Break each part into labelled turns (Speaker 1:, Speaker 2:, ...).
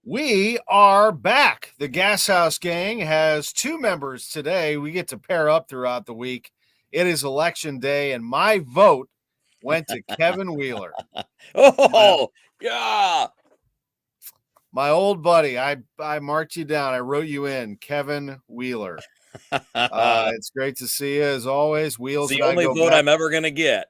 Speaker 1: We are back. The Gashouse Gang has two members today. We get to pair up throughout the week. It is election day, and my vote went to Kevin Wheeler.
Speaker 2: Oh, yeah.
Speaker 1: My old buddy. I marked you down. I wrote you in, Kevin Wheeler. It's great to see you as always. Wheels
Speaker 2: It's the
Speaker 1: and I
Speaker 2: only
Speaker 1: go
Speaker 2: vote
Speaker 1: back.
Speaker 2: I'm ever going to get.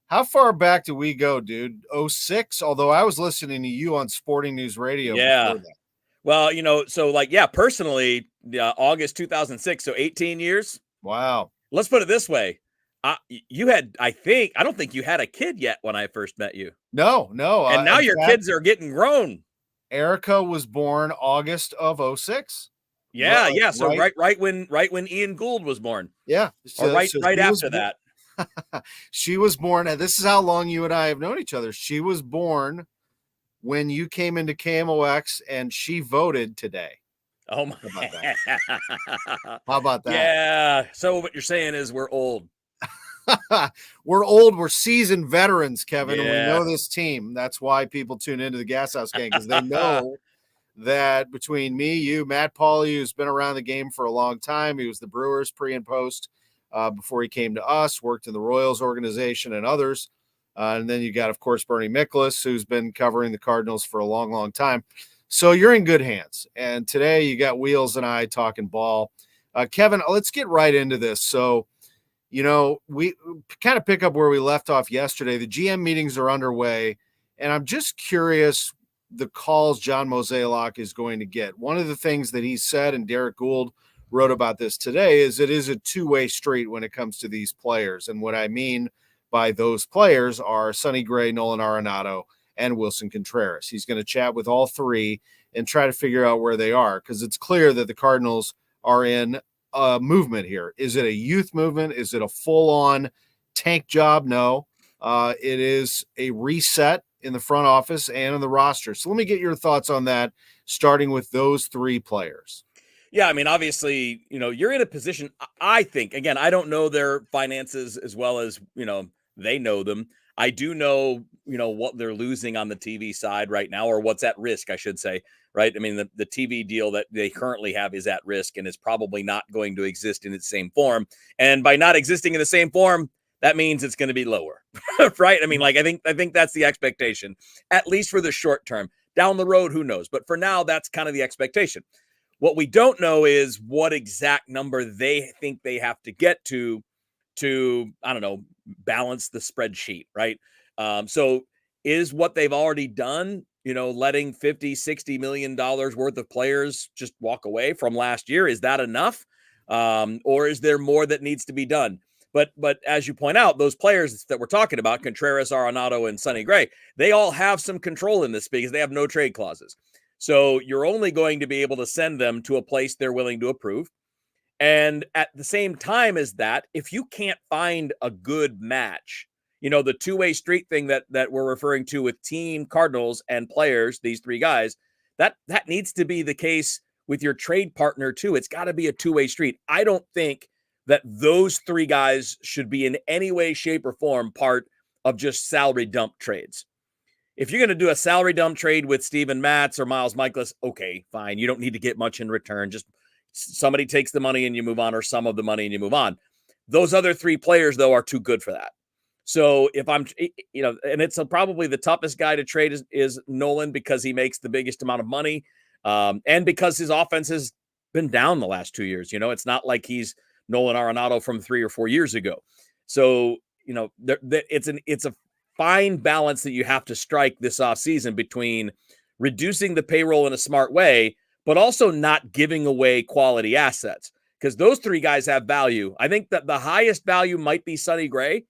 Speaker 1: How far back do we go, dude? 06? Although I was listening to you on Sporting News Radio
Speaker 2: Yeah.
Speaker 1: before that.
Speaker 2: Well, personally, August 2006, so 18 years.
Speaker 1: Wow.
Speaker 2: Let's put it this way. I don't think you had a kid yet when I first met you.
Speaker 1: No.
Speaker 2: And now your kids are getting grown.
Speaker 1: Erica was born August of 06.
Speaker 2: Yeah. So right when Ian Gould was born.
Speaker 1: Yeah.
Speaker 2: So right after that.
Speaker 1: She was born, and this is how long you and I have known each other. She was born when you came into KMOX, and she voted today.
Speaker 2: Oh my!
Speaker 1: How about that?
Speaker 2: Yeah. So what you're saying is we're old.
Speaker 1: We're old. We're seasoned veterans, Kevin,
Speaker 2: Yeah.
Speaker 1: and we know this team. That's why people tune into the Gashouse Gang, because they know that between me, you, Matt Pauly, who's been around the game for a long time, he was the Brewers pre and post before he came to us, worked in the Royals organization and others. And then you got, of course, Bernie Miklasz, who's been covering the Cardinals for a long, long time. So you're in good hands. And today you got Wheels and I talking ball. Kevin, let's get right into this. So, we kind of pick up where we left off yesterday. The GM meetings are underway, and I'm just curious the calls John Mozeliak is going to get. One of the things that he said, and Derek Gould wrote about this today, is it is a two-way street when it comes to these players. And what I mean by those players are Sonny Gray, Nolan Arenado, and Wilson Contreras. He's going to chat with all three and try to figure out where they are, because it's clear that the Cardinals are in movement here. Is it a youth movement? Is it a full-on tank job? No. It is a reset in the front office and in the roster. So let me get your thoughts on that, starting with those three players.
Speaker 2: Yeah, I mean, obviously, you're in a position, I think, again, I don't know their finances as well as, they know them. I do know, what they're losing on the TV side right now, or what's at risk, I should say, right? I mean, the TV deal that they currently have is at risk and is probably not going to exist in its same form. And by not existing in the same form, that means it's going to be lower, right? I mean, I think that's the expectation, at least for the short term. Down the road, who knows? But for now, that's kind of the expectation. What we don't know is what exact number they think they have to get to, I don't know, balance the spreadsheet, right? So is what they've already done, letting $50-60 million worth of players just walk away from last year, is that enough? Or is there more that needs to be done? But as you point out, those players that we're talking about, Contreras, Arenado, and Sonny Gray, they all have some control in this because they have no trade clauses. So you're only going to be able to send them to a place they're willing to approve. And at the same time as that, if you can't find a good match, the two-way street thing that we're referring to with team, Cardinals, and players, these three guys, that needs to be the case with your trade partner too. It's got to be a two-way street. I don't think that those three guys should be in any way, shape, or form part of just salary dump trades. If you're going to do a salary dump trade with Steven Matz or Miles Michaelis, okay, fine. You don't need to get much in return. Just somebody takes the money and you move on, or some of the money and you move on. Those other three players, though, are too good for that. So if I'm, and it's probably the toughest guy to trade is Nolan, because he makes the biggest amount of money, and because his offense has been down the last 2 years. It's not like he's Nolan Arenado from 3 or 4 years ago. So, it's a fine balance that you have to strike this offseason between reducing the payroll in a smart way, but also not giving away quality assets, because those three guys have value. I think that the highest value might be Sonny Gray,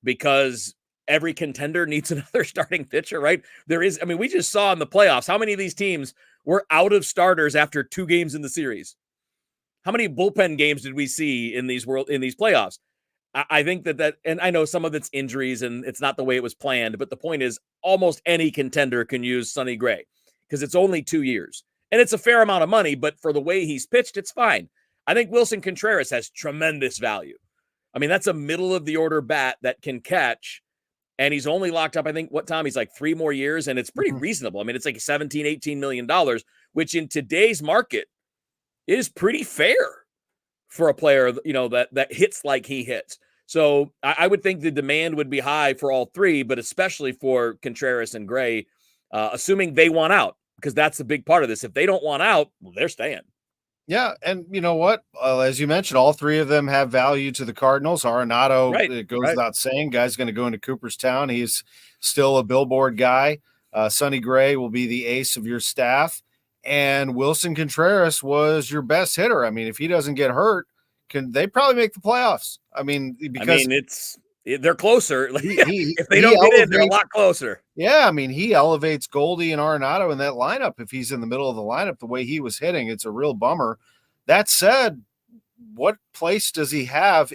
Speaker 2: because every contender needs another starting pitcher, right? We just saw in the playoffs, how many of these teams were out of starters after 2 games in the series? How many bullpen games did we see in these playoffs? I think that, and I know some of it's injuries and it's not the way it was planned, but the point is almost any contender can use Sonny Gray because it's only 2 years and it's a fair amount of money, but for the way he's pitched, it's fine. I think Wilson Contreras has tremendous value. I mean, that's a middle of the order bat that can catch and he's only locked up, I think, what, Tom? He's like 3 more years, and it's pretty reasonable. I mean, it's like $17-18 million, which in today's market is pretty fair for a player, that hits like he hits. So I would think the demand would be high for all three, but especially for Contreras and Gray, assuming they want out, because that's a big part of this. If they don't want out, well, they're staying.
Speaker 1: Yeah, and you know what? As you mentioned, all three of them have value to the Cardinals. Arenado, it goes without saying, guy's going to go into Cooperstown. He's still a billboard guy. Sonny Gray will be the ace of your staff. And Wilson Contreras was your best hitter. I mean, if he doesn't get hurt, they probably make the playoffs? I mean, because
Speaker 2: they're closer. If they don't get in, they're a lot closer.
Speaker 1: Yeah, I mean, he elevates Goldie and Arenado in that lineup. If he's in the middle of the lineup, the way he was hitting, it's a real bummer. That said, what place does he have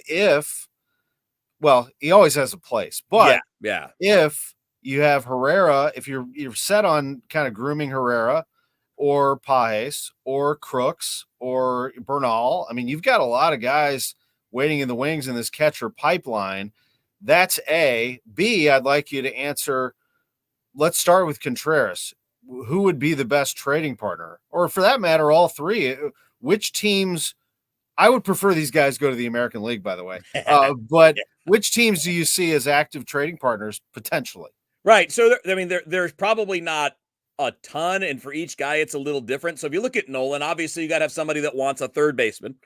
Speaker 1: well, he always has a place, but if you have Herrera, if you're set on kind of grooming Herrera or Pages or Crooks or Bernal, I mean, you've got a lot of guys waiting in the wings in this catcher pipeline. That's A. B, I'd like you to answer. Let's start with Contreras. Who would be the best trading partner? Or for that matter, all three. Which teams? I would prefer these guys go to the American League, by the way. But which teams do you see as active trading partners potentially?
Speaker 2: Right. So, there's probably not a ton, and for each guy, it's a little different. So if you look at Nolan, obviously you got to have somebody that wants a third baseman,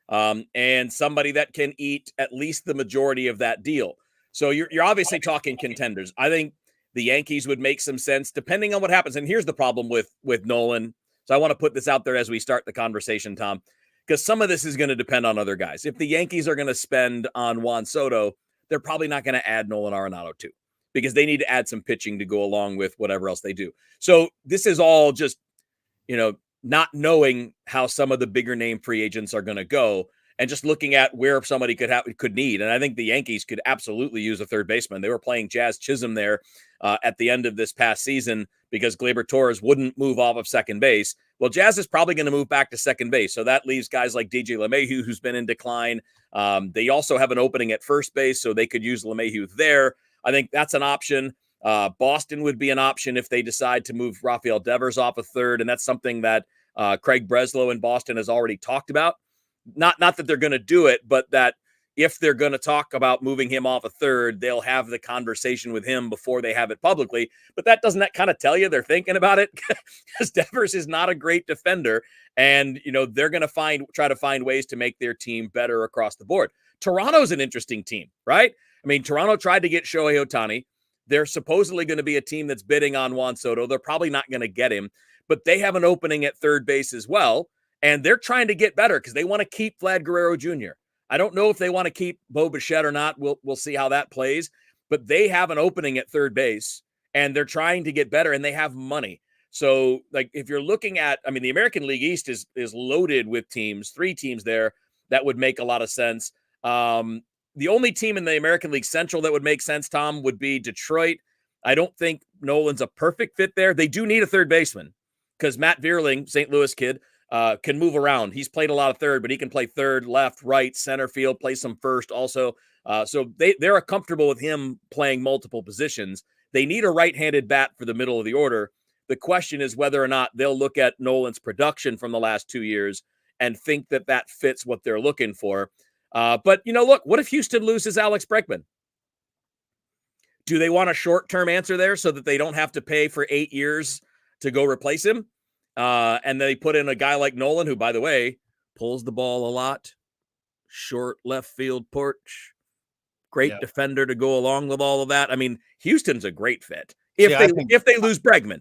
Speaker 2: and somebody that can eat at least the majority of that deal. So you're obviously talking contenders. I think the Yankees would make some sense depending on what happens. And here's the problem with Nolan. So I want to put this out there as we start the conversation, Tom, because some of this is going to depend on other guys. If the Yankees are going to spend on Juan Soto, they're probably not going to add Nolan Arenado too, because they need to add some pitching to go along with whatever else they do. So this is all just, not knowing how some of the bigger name free agents are going to go, and just looking at where somebody could need. And I think the Yankees could absolutely use a third baseman. They were playing Jazz Chisholm there at the end of this past season because Gleyber Torres wouldn't move off of second base. Well, Jazz is probably going to move back to second base. So that leaves guys like DJ LeMahieu, who's been in decline. They also have an opening at first base, so they could use LeMahieu there. I think that's an option. Boston would be an option if they decide to move Rafael Devers off a third. And that's something that Craig Breslow in Boston has already talked about. Not that they're going to do it, but that if they're going to talk about moving him off a third, they'll have the conversation with him before they have it publicly. But doesn't that kind of tell you they're thinking about it? Because Devers is not a great defender, and they're going to try to find ways to make their team better across the board. Toronto's an interesting team, right? I mean, Toronto tried to get Shohei Ohtani. They're supposedly going to be a team that's bidding on Juan Soto. They're probably not going to get him, but they have an opening at third base as well. And they're trying to get better because they want to keep Vlad Guerrero Jr. I don't know if they want to keep Bo Bichette or not. We'll see how that plays. But they have an opening at third base, and they're trying to get better, and they have money. So, if you're looking at, the American League East is loaded with teams, 3 teams there that would make a lot of sense. The only team in the American League Central that would make sense, Tom, would be Detroit. I don't think Nolan's a perfect fit there. They do need a third baseman because Matt Vierling, St. Louis kid, can move around. He's played a lot of third, but he can play third, left, right, center field, play some first also. So they're comfortable with him playing multiple positions. They need a right-handed bat for the middle of the order. The question is whether or not they'll look at Nolan's production from the last 2 years and think that fits what they're looking for. But, look, what if Houston loses Alex Bregman? Do they want a short-term answer there so that they don't have to pay for 8 years to go replace him? And they put in a guy like Nolan, who, by the way, pulls the ball a lot, short left field porch, great defender to go along with all of that. Houston's a great fit. If they lose Bregman,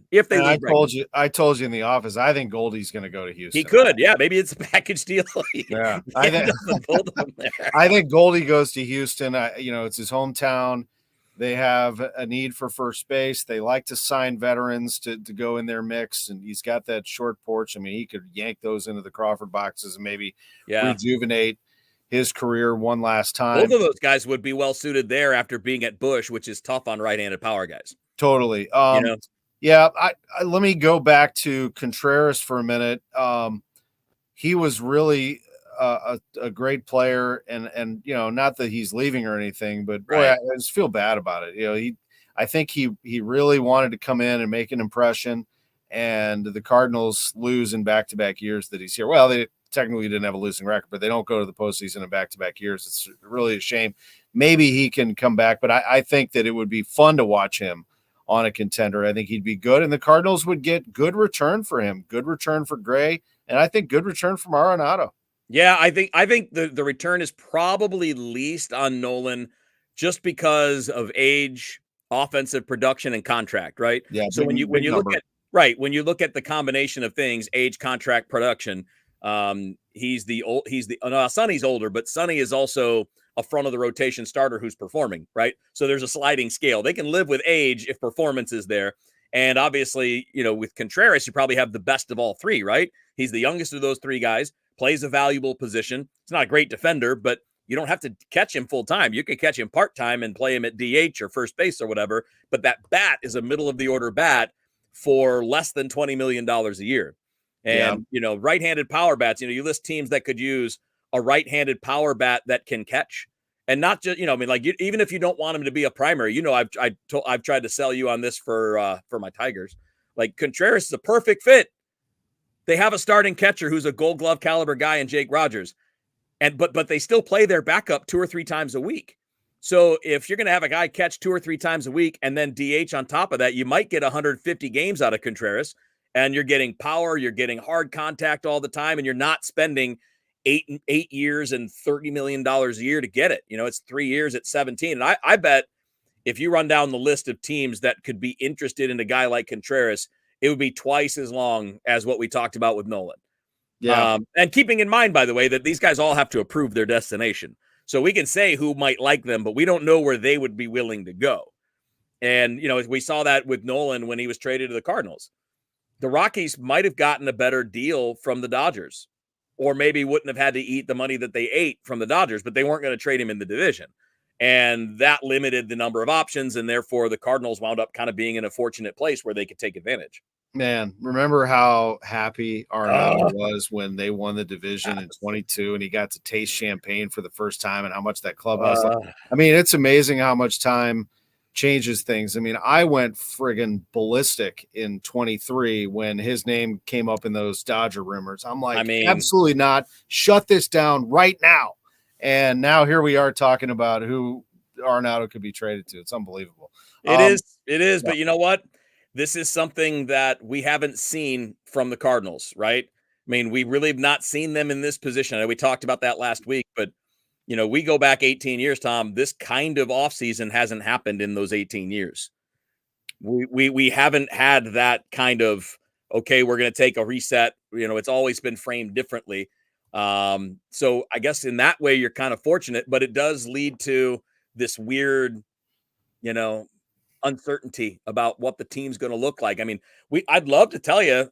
Speaker 1: I told you in the office, I think Goldie's going to go to Houston.
Speaker 2: He could, maybe it's a package deal.
Speaker 1: Yeah, I think Goldie goes to Houston. It's his hometown. They have a need for first base. They like to sign veterans to go in their mix, and he's got that short porch. He could yank those into the Crawford boxes and maybe rejuvenate his career one last time.
Speaker 2: Both of those guys would be well suited there after being at Busch, which is tough on right-handed power guys.
Speaker 1: Totally. Yeah. I let me go back to Contreras for a minute. He was really a great player, and not that he's leaving or anything, but boy, I just feel bad about it. I think he really wanted to come in and make an impression, and the Cardinals lose in back-to-back years that he's here. Well, they technically didn't have a losing record, but they don't go to the postseason in back-to-back years. It's really a shame. Maybe he can come back, but I think that it would be fun to watch him on a contender. I think he'd be good, and the Cardinals would get good return for him, good return for Gray, and I think good return from Arenado.
Speaker 2: Yeah, I think the return is probably least on Nolan just because of age, offensive production, and contract, right?
Speaker 1: Yeah,
Speaker 2: So when you look
Speaker 1: number.
Speaker 2: at when you look at the combination of things, age, contract, production, Sonny's older, but Sonny is also a front of the rotation starter who's performing, right? So there's a sliding scale. They can live with age if performance is there. And obviously, with Contreras, you probably have the best of all three, right? He's the youngest of those three guys, plays a valuable position. He's not a great defender, but you don't have to catch him full time. You can catch him part time and play him at DH or first base or whatever. But that bat is a middle of the order bat for less than $20 million a year. And, right-handed power bats, you list teams that could use a right-handed power bat that can catch. And not just, even if you don't want him to be a primary, I've tried to sell you on this for my Tigers. Like Contreras is a perfect fit. They have a starting catcher who's a Gold Glove caliber guy in Jake Rogers, but they still play their backup 2 or 3 times a week. So if you're going to have a guy catch 2 or 3 times a week and then DH on top of that, you might get 150 games out of Contreras, and you're getting power, you're getting hard contact all the time, and you're not spending 8 years and $30 million a year to get it. It's 3 years at 17. And I bet if you run down the list of teams that could be interested in a guy like Contreras, it would be twice as long as what we talked about with Nolan.
Speaker 1: Yeah.
Speaker 2: And keeping in mind, by the way, that these guys all have to approve their destination. So we can say who might like them, but we don't know where they would be willing to go. And, we saw that with Nolan when he was traded to the Cardinals. The Rockies might have gotten a better deal from the Dodgers, or maybe wouldn't have had to eat the money that they ate from the Dodgers, but they weren't going to trade him in the division. And that limited the number of options, and therefore the Cardinals wound up kind of being in a fortunate place where they could take advantage.
Speaker 1: Man, remember how happy Arenado was when they won the division in 22 and he got to taste champagne for the first time, and how much that clubhouse it's amazing how much time changes things. I went friggin' ballistic in 23 when his name came up in those Dodger rumors. I'm like, absolutely not. Shut this down right now. And now here we are talking about who Arenado could be traded to. It's unbelievable.
Speaker 2: It is. Yeah. But you know what? This is something that we haven't seen from the Cardinals, right? We really have not seen them in this position. I know we talked about that last week, but we go back 18 years, Tom. This kind of offseason hasn't happened in those 18 years. We haven't had that kind of, okay, we're going to take a reset. It's always been framed differently. So I guess in that way, you're kind of fortunate, but it does lead to this weird, uncertainty about what the team's going to look like. I'd love to tell you,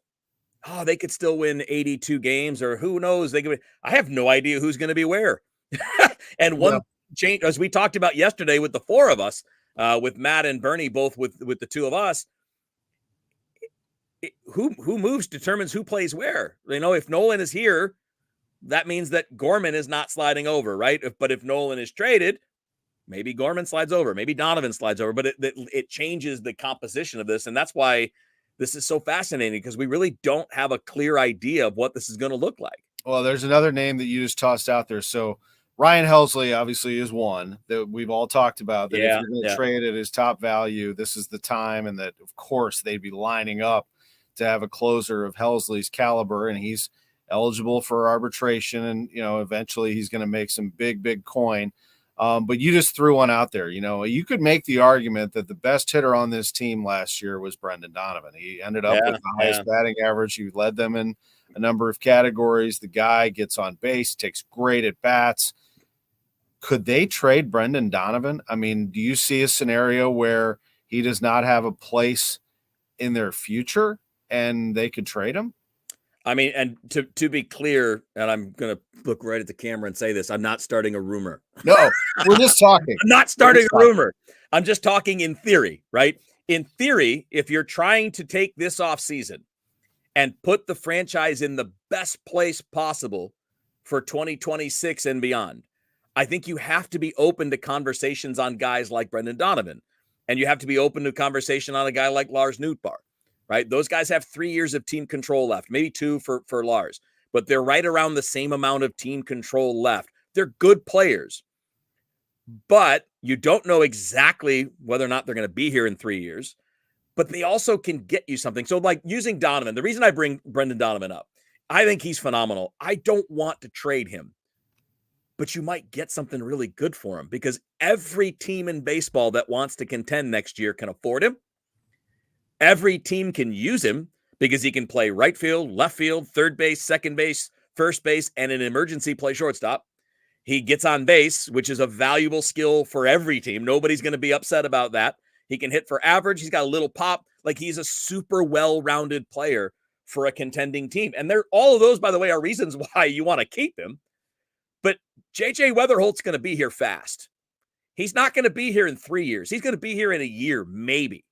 Speaker 2: they could still win 82 games, or who knows? I have no idea who's going to be where. And one change, as we talked about yesterday with the four of us, with Matt and Bernie, both with the two of us, who moves determines who plays where. If Nolan is here, that means that Gorman is not sliding over, right? But if Nolan is traded, maybe Gorman slides over, maybe Donovan slides over, but it changes the composition of this. And that's why this is so fascinating, because we really don't have a clear idea of what this is going to look like.
Speaker 1: Well, there's another name that you just tossed out there. So Ryan Helsley obviously is one that we've all talked about, that if you're going to trade at his top value, this is the time, and that of course they'd be lining up to have a closer of Helsley's caliber, and he's eligible for arbitration, and eventually he's going to make some big coin. But you just threw one out there. You could make the argument that the best hitter on this team last year was Brendan Donovan. He ended up with the highest batting average. He led them in a number of categories. The guy gets on base, takes great at bats. Could they trade Brendan Donovan? Do you see a scenario where he does not have a place in their future and they could trade him?
Speaker 2: And to be clear, and I'm going to look right at the camera and say this, I'm not starting a rumor.
Speaker 1: No, we're just talking.
Speaker 2: I'm not starting a rumor. I'm just talking in theory, right? In theory, if you're trying to take this offseason and put the franchise in the best place possible for 2026 and beyond, I think you have to be open to conversations on guys like Brendan Donovan. And you have to be open to conversation on a guy like Lars Nootbaar, right? Those guys have 3 years of team control left, maybe 2 for Lars, but they're right around the same amount of team control left. They're good players, but you don't know exactly whether or not they're going to be here in 3 years, but they also can get you something. So like using Donovan, the reason I bring Brendan Donovan up, I think he's phenomenal. I don't want to trade him, but you might get something really good for him because every team in baseball that wants to contend next year can afford him. Every team can use him because he can play right field, left field, third base, second base, first base, and an emergency play shortstop. He gets on base, which is a valuable skill for every team. Nobody's going to be upset about that. He can hit for average. He's got a little pop. Like he's a super well-rounded player for a contending team. And all of those, by the way, are reasons why you want to keep him. But JJ Weatherholt's going to be here fast. He's not going to be here in 3 years. He's going to be here in a year, maybe.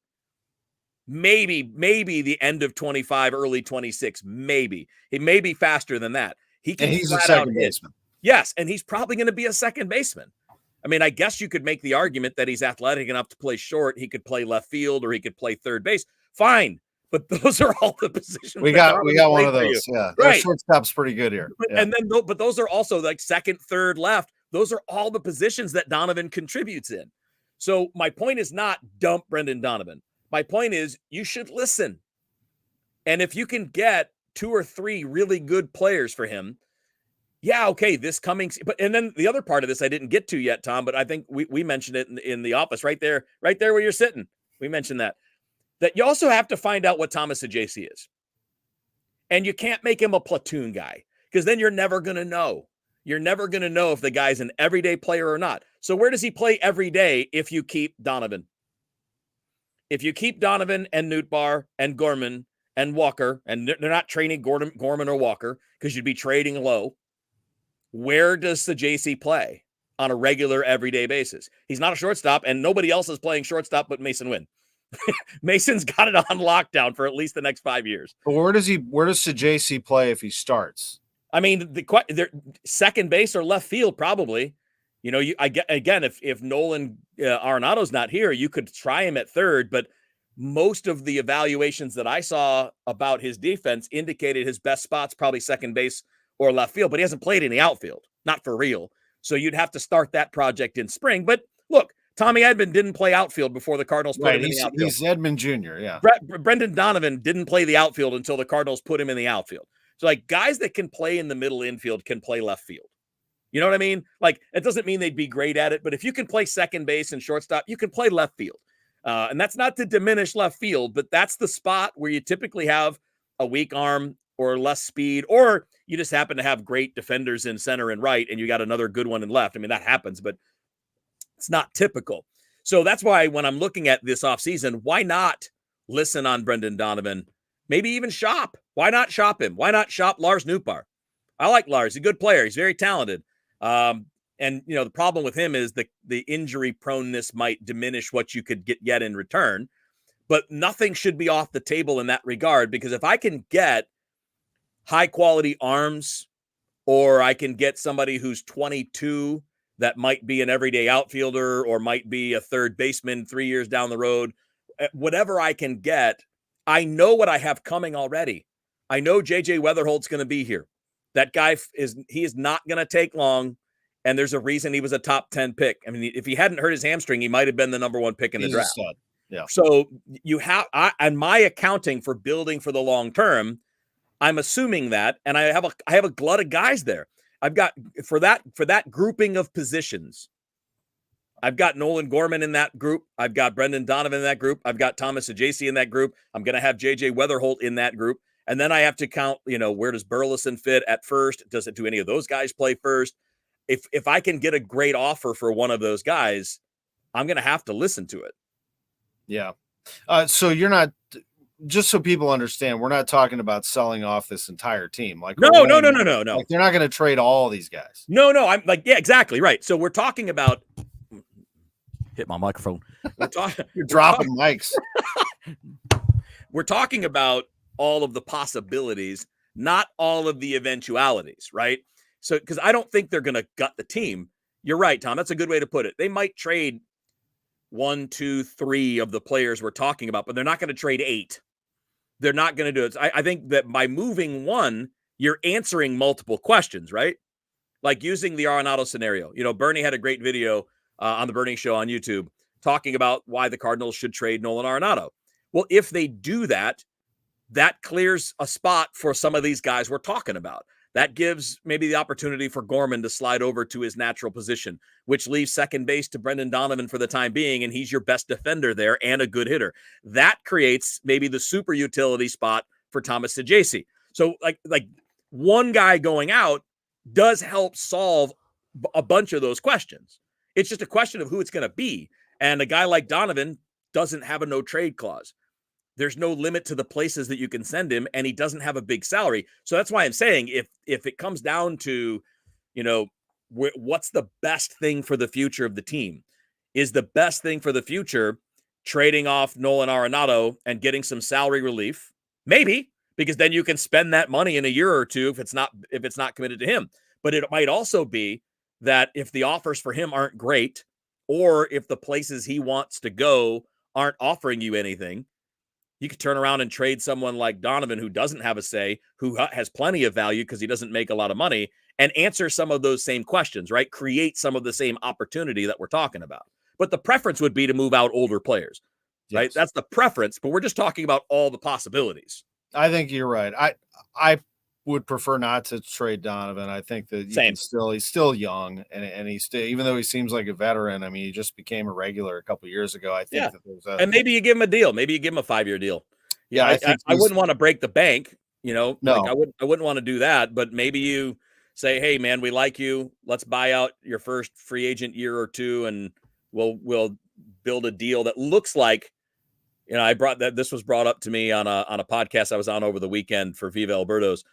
Speaker 2: Maybe the end of 25, early 26, maybe. He may be faster than that.
Speaker 1: He's a second baseman.
Speaker 2: Yes, and he's probably going to be a second baseman. I mean, I guess you could make the argument that he's athletic enough to play short. He could play left field or he could play third base. Fine. But those are all the positions.
Speaker 1: We got one of those. Yeah.
Speaker 2: Right.
Speaker 1: Shortstop's pretty good here. Yeah.
Speaker 2: And then, but those are also like second, third, left. Those are all the positions that Donovan contributes in. So my point is not dump Brendan Donovan. My point is you should listen. And if you can get 2 or 3 really good players for him, yeah, okay, this coming. And then the other part of this I didn't get to yet, Tom, but I think we mentioned it in the office right there where you're sitting. We mentioned that you also have to find out what Thomas Ajaysi is. And you can't make him a platoon guy because then you're never going to know. You're never going to know if the guy's an everyday player or not. So where does he play every day if you keep Donovan? If you keep Donovan and Nootbaar and Gorman and Walker, and they're not training Gorman or Walker because you'd be trading low, where does Ajaysi play on a regular everyday basis? He's not a shortstop, and nobody else is playing shortstop but Mason Wynn. Mason's got it on lockdown for at least the next 5 years.
Speaker 1: But where does Ajaysi play if he starts?
Speaker 2: I mean, they're second base or left field probably. You know, if Nolan Arenado's not here, you could try him at third, but most of the evaluations that I saw about his defense indicated his best spot's probably second base or left field, but he hasn't played in the outfield, not for real. So you'd have to start that project in spring. But look, Tommy Edman didn't play outfield before the Cardinals put him in the outfield.
Speaker 1: He's Edman Jr., yeah.
Speaker 2: Brendan Donovan didn't play the outfield until the Cardinals put him in the outfield. So, like, guys that can play in the middle infield can play left field. You know what I mean? Like, it doesn't mean they'd be great at it, but if you can play second base and shortstop, you can play left field. And that's not to diminish left field, but that's the spot where you typically have a weak arm or less speed, or you just happen to have great defenders in center and right, and you got another good one in left. I mean, that happens, but it's not typical. So that's why when I'm looking at this offseason, why not listen on Brendan Donovan? Maybe even shop. Why not shop him? Why not shop Lars Nootbaar? I like Lars. He's a good player. He's very talented. And, you know, the problem with him is the injury proneness might diminish what you could get in return. But nothing should be off the table in that regard, because if I can get high-quality arms, or I can get somebody who's 22 that might be an everyday outfielder or might be a third baseman 3 years down the road, whatever I can get, I know what I have coming already. I know JJ Weatherholt's going to be here. That guy is not going to take long, and there's a reason he was a top 10 pick. I mean, if he hadn't hurt his hamstring, he might have been the number 1 pick in the draft.
Speaker 1: Yeah.
Speaker 2: So you have, and my accounting for building for the long term, I'm assuming that, and I have a glut of guys there. I've got for that grouping of positions. I've got Nolan Gorman in that group. I've got Brendan Donovan in that group. I've got Thomas Ajaysi in that group. I'm going to have JJ Weatherholt in that group. And then I have to count, you know, where does Burleson fit at first? Do any of those guys play first? If I can get a great offer for one of those guys, I'm going to have to listen to it.
Speaker 1: Yeah. So you're not, just so people understand, we're not talking about selling off this entire team. Like
Speaker 2: no.
Speaker 1: Like they're not going to trade all these guys.
Speaker 2: No. I'm like, yeah, exactly right. So we're talking about. Hit my microphone.
Speaker 1: You're dropping mics.
Speaker 2: We're talking about all of the possibilities, not all of the eventualities, right? So, because I don't think they're going to gut the team. You're right, Tom. That's a good way to put it. They might trade 1, 2, 3 of the players we're talking about, but they're not going to trade 8. They're not going to do it. I think that by moving one, you're answering multiple questions, right? Like using the Arenado scenario. Bernie had a great video on the Bernie Show on YouTube talking about why the Cardinals should trade Nolan Arenado. Well, if they do that, that clears a spot for some of these guys we're talking about. That gives maybe the opportunity for Gorman to slide over to his natural position, which leaves second base to Brendan Donovan for the time being, and he's your best defender there and a good hitter. That creates maybe the super utility spot for Thomas Saggese. So like one guy going out does help solve a bunch of those questions. It's just a question of who it's going to be. And a guy like Donovan doesn't have a no trade clause. There's no limit to the places that you can send him, and he doesn't have a big salary. So that's why I'm saying if it comes down to, what's the best thing for the future of the team? Is the best thing for the future trading off Nolan Arenado and getting some salary relief? Maybe, because then you can spend that money in a year or two if it's not committed to him. But it might also be that if the offers for him aren't great, or if the places he wants to go aren't offering you anything, you could turn around and trade someone like Donovan, who doesn't have a say, who has plenty of value because he doesn't make a lot of money, and answer some of those same questions, right? Create some of the same opportunity that we're talking about. But the preference would be to move out older players, right? Yes. That's the preference, but we're just talking about all the possibilities.
Speaker 1: I think you're right. I would prefer not to trade Donovan. I think that he's still young, and he's still, even though he seems like a veteran, I mean, he just became a regular a couple of years ago. I think that there's
Speaker 2: and maybe you give him a deal. Maybe you give him a 5-year deal. Yeah, I wouldn't want to break the bank. No. Like I wouldn't want to do that. But maybe you say, hey man, we like you. Let's buy out your first free agent year or two, and we'll build a deal that looks like. This was brought up to me on a podcast I was on over the weekend for Viva Alberto's.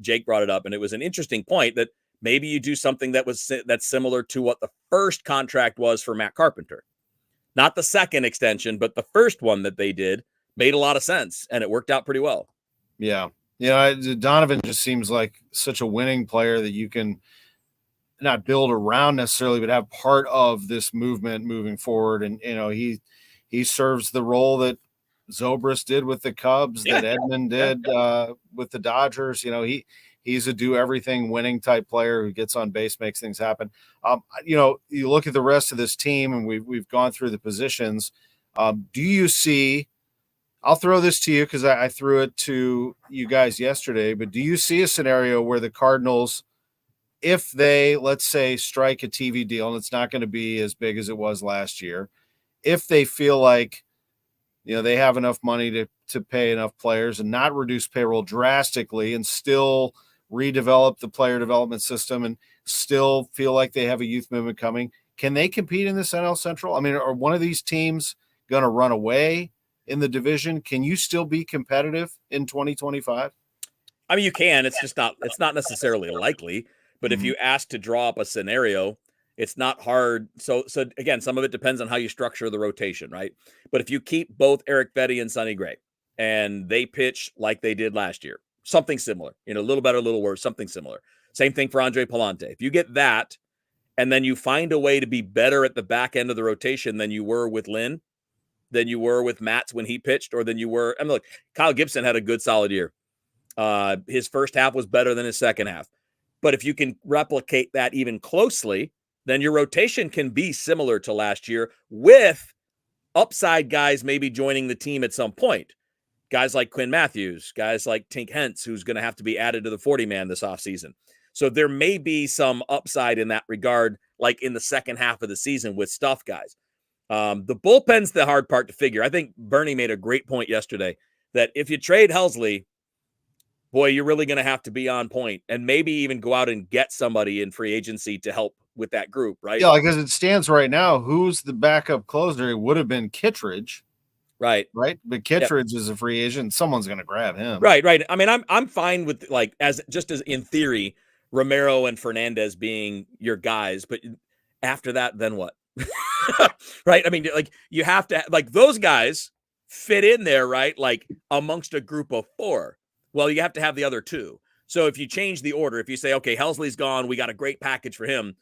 Speaker 2: Jake brought it up, and it was an interesting point that maybe you do something that's similar to what the first contract was for Matt Carpenter. Not the second extension, but the first one that they did made a lot of sense, and it worked out pretty well.
Speaker 1: Yeah. Donovan just seems like such a winning player that you can not build around necessarily, but have part of this movement moving forward. And, he serves the role that Zobrist did with the Cubs, that Edman did with the Dodgers. He's a do everything winning type player who gets on base, makes things happen. You look at the rest of this team, and we've gone through the positions. Do you see? I'll throw this to you because I threw it to you guys yesterday. But do you see a scenario where the Cardinals, if they, let's say, strike a TV deal, and it's not going to be as big as it was last year, if they feel like they have enough money to pay enough players and not reduce payroll drastically and still redevelop the player development system and still feel like they have a youth movement coming, can they compete in this NL Central? I mean, are one of these teams going to run away in the division? Can you still be competitive in 2025?
Speaker 2: I mean, you can. It's not necessarily likely, but if you ask to draw up a scenario, it's not hard. So again, some of it depends on how you structure the rotation, right? But if you keep both Eric Betty and Sonny Gray, and they pitch like they did last year, something similar, a little better, a little worse, something similar. Same thing for Andre Palante. If you get that, and then you find a way to be better at the back end of the rotation than you were with Lynn, than you were with Matz when he pitched, or than you were. I mean, look, Kyle Gibson had a good solid year. His first half was better than his second half. But if you can replicate that even closely, then your rotation can be similar to last year with upside guys maybe joining the team at some point. Guys like Quinn Matthews, guys like Tink Hentz, who's going to have to be added to the 40-man this offseason. So there may be some upside in that regard, like in the second half of the season with stuff guys. The bullpen's the hard part to figure. I think Bernie made a great point yesterday that if you trade Helsley, boy, you're really going to have to be on point and maybe even go out and get somebody in free agency to help with that group, right?
Speaker 1: Yeah, because it stands right now, who's the backup closer? It would have been Kittredge.
Speaker 2: Right.
Speaker 1: But Kittredge is a free agent. Someone's going to grab him.
Speaker 2: Right. I mean, I'm fine with as in theory, Romero and Fernandez being your guys, but after that, then what? Right. I mean, you have to those guys fit in there, right? Like amongst a group of 4. Well, you have to have the other 2. So if you change the order, if you say, okay, Helsley's gone, we got a great package for him.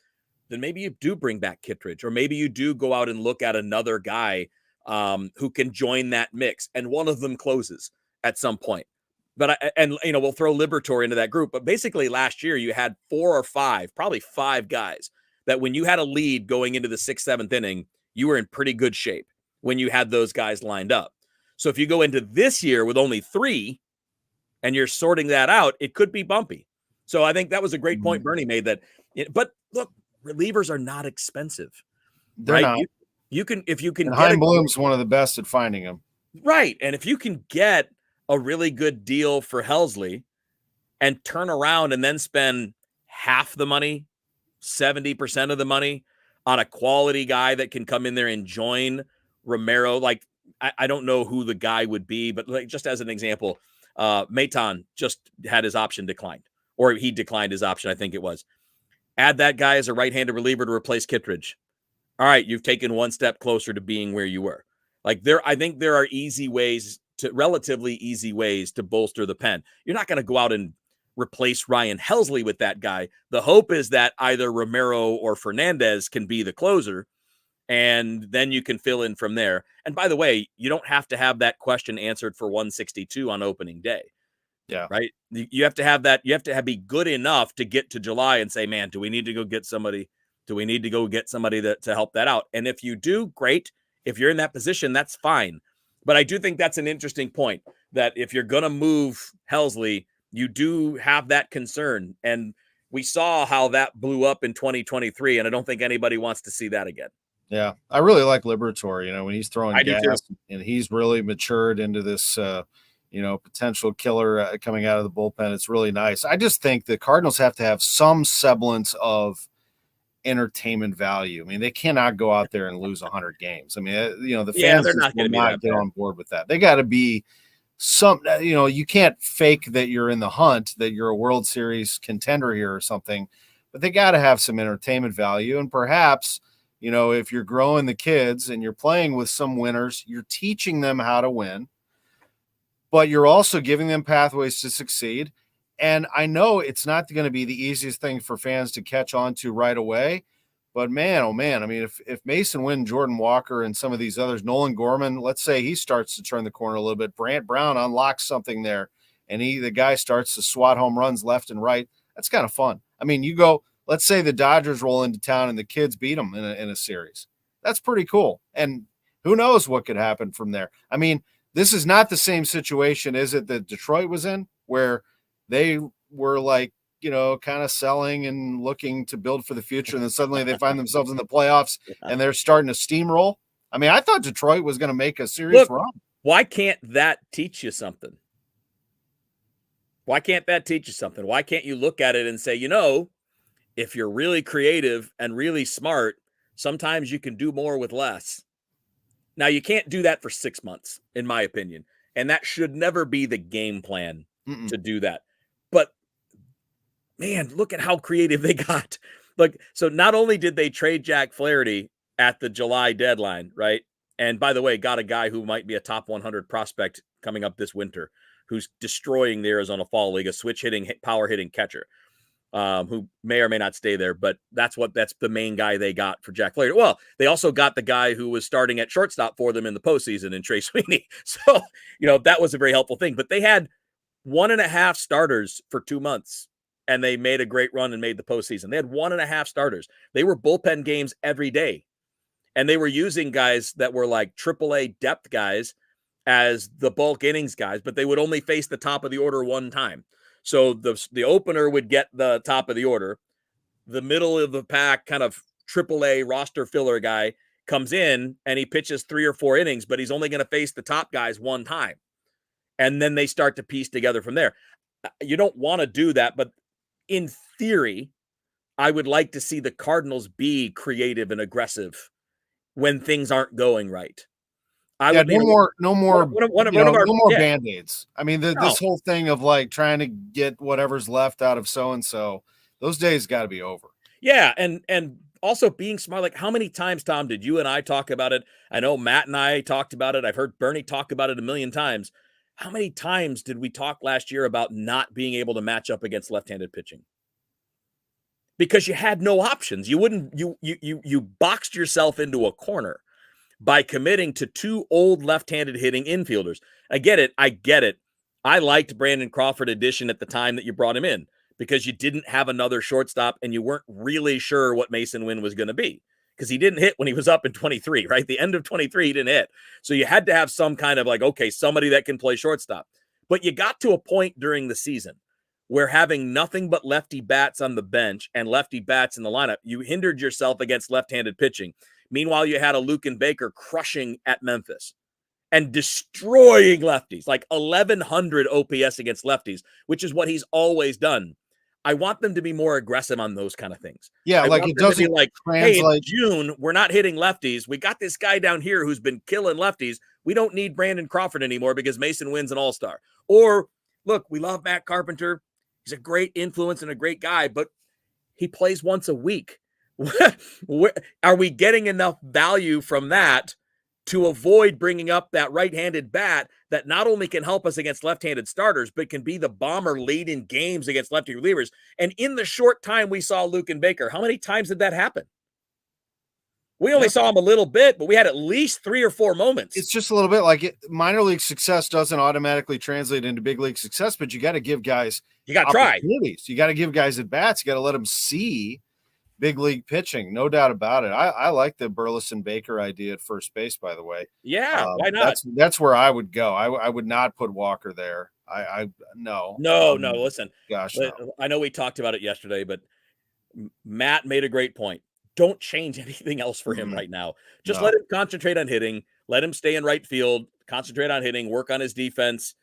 Speaker 2: then maybe you do bring back Kittredge, or maybe you do go out and look at another guy who can join that mix, and one of them closes at some point. But we'll throw Liberatore into that group. But basically, last year you had 4 or 5, probably 5 guys that when you had a lead going into the 6th, 7th inning, you were in pretty good shape when you had those guys lined up. So if you go into this year with only 3 and you're sorting that out, it could be bumpy. So I think that was a great point Bernie made. But look, relievers are not expensive.
Speaker 1: They're not.
Speaker 2: You can, if you can,
Speaker 1: and Chaim Bloom's one of the best at finding them.
Speaker 2: Right. And if you can get a really good deal for Helsley and turn around and then spend half the money, 70% of the money on a quality guy that can come in there and join Romero. Like, I don't know who the guy would be, but like, just as an example, Maton just had his option declined, or he declined his option, I think it was. Add that guy as a right-handed reliever to replace Kittredge. All right, you've taken one step closer to being where you were. Like, I think there are relatively easy ways to bolster the pen. You're not going to go out and replace Ryan Helsley with that guy. The hope is that either Romero or Fernandez can be the closer, and then you can fill in from there. And by the way, you don't have to have that question answered for 162 on opening day.
Speaker 1: Yeah.
Speaker 2: Right. You have to have that. You have to be good enough to get to July and say, man, do we need to go get somebody? Do we need to go get somebody to help that out? And if you do, great. If you're in that position, that's fine. But I do think that's an interesting point, that if you're going to move Helsley, you do have that concern. And we saw how that blew up in 2023. And I don't think anybody wants to see that again.
Speaker 1: Yeah. I really like Liberatore, when he's throwing gas, and he's really matured into this, potential killer coming out of the bullpen. It's really nice. I just think the Cardinals have to have some semblance of entertainment value. I mean, they cannot go out there and lose 100 games. I mean, the fans
Speaker 2: they're not going to
Speaker 1: get on board with that. They got to be you can't fake that you're in the hunt, that you're a World Series contender here or something, but they got to have some entertainment value. And perhaps, if you're growing the kids and you're playing with some winners, you're teaching them how to win, but you're also giving them pathways to succeed. And I know it's not going to be the easiest thing for fans to catch on to right away, but man, oh man, I mean, if Mason Wynn, Jordan Walker, and some of these others, Nolan Gorman, let's say he starts to turn the corner a little bit, Brant Brown unlocks something there, and the guy starts to swat home runs left and right, that's kind of fun. I mean, let's say the Dodgers roll into town and the kids beat them in a series. That's pretty cool. And who knows what could happen from there. I mean, this is not the same situation, is it, that Detroit was in, where they were like, kind of selling and looking to build for the future, and then suddenly they find themselves in the playoffs and they're starting to steamroll. I mean, I thought Detroit was going to make a serious run.
Speaker 2: Why can't that teach you something? Why can't that teach you something? Why can't you look at it and say, if you're really creative and really smart, sometimes you can do more with less. Now, you can't do that for 6 months, in my opinion, and that should never be the game plan to do that. But man, look at how creative they got. Look, so not only did they trade Jack Flaherty at the July deadline, right? And by the way, got a guy who might be a top 100 prospect coming up this winter, who's destroying the Arizona Fall League, a switch hitting, power hitting catcher, who may or may not stay there, but that's the main guy they got for Jack Flaherty. Well, they also got the guy who was starting at shortstop for them in the postseason in Trey Sweeney. So, that was a very helpful thing, but they had 1.5 starters for 2 months, and they made a great run and made the postseason. They had 1.5 starters. They were bullpen games every day, and they were using guys that were like AAA depth guys as the bulk innings guys, but they would only face the top of the order one time. So the opener would get the top of the order. The middle of the pack kind of AAA roster filler guy comes in and he pitches 3 or 4 innings, but he's only going to face the top guys one time. And then they start to piece together from there. You don't want to do that, but in theory, I would like to see the Cardinals be creative and aggressive when things aren't going right.
Speaker 1: No more Band-Aids. I mean, this whole thing of like trying to get whatever's left out of so-and-so, those days got to be over.
Speaker 2: Yeah, and also being smart. Like, how many times, Tom, did you and I talk about it? I know Matt and I talked about it. I've heard Bernie talk about it a million times. How many times did we talk last year about not being able to match up against left-handed pitching? because you had no options. You wouldn't you boxed yourself into a corner by committing to 2 old left-handed hitting infielders. I get it. I liked Brandon Crawford addition at the time that you brought him in because you didn't have another shortstop and you weren't really sure what Mason Wynn was going to be because he didn't hit when he was up in 23, right? The end of 23, he didn't hit. So you had to have some kind of like, okay, somebody that can play shortstop. But you got to a point during the season where having nothing but lefty bats on the bench and lefty bats in the lineup, you hindered yourself against left-handed pitching. Meanwhile, you had a Luken Baker crushing at Memphis and destroying lefties, like 1,100 OPS against lefties, which is what he's always done. I want them to be more aggressive on those kind of things.
Speaker 1: Yeah,
Speaker 2: I
Speaker 1: like
Speaker 2: want
Speaker 1: it
Speaker 2: them to
Speaker 1: doesn't
Speaker 2: be like,
Speaker 1: translate.
Speaker 2: hey, in June, we're not hitting lefties. We got this guy down here who's been killing lefties. We don't need Brandon Crawford anymore because Mason Wynn's an all-star. Or, look, we love Matt Carpenter. He's a great influence and a great guy, but he plays once a week. Are we getting enough value from that to avoid bringing up that right-handed bat that not only can help us against left-handed starters, but can be the bomber late in games against lefty relievers? And in the short time we saw Luken Baker, how many times did that happen? We only saw him a little bit, but we had at least 3 or 4 moments.
Speaker 1: It's just a little bit like minor league success doesn't automatically translate into big league success, but you got to give guys opportunities. You got to give guys at bats. You got to let them see big league pitching, no doubt about it. I like the Burleson Baker idea at first base, by the way.
Speaker 2: Yeah, why not?
Speaker 1: That's where I would go. I would not put Walker there. No.
Speaker 2: Listen,
Speaker 1: gosh, no.
Speaker 2: I know we talked about it yesterday, but Matt made a great point. Don't change anything else for him right now. Just let him concentrate on hitting. Let him stay in right field, concentrate on hitting, work on his defense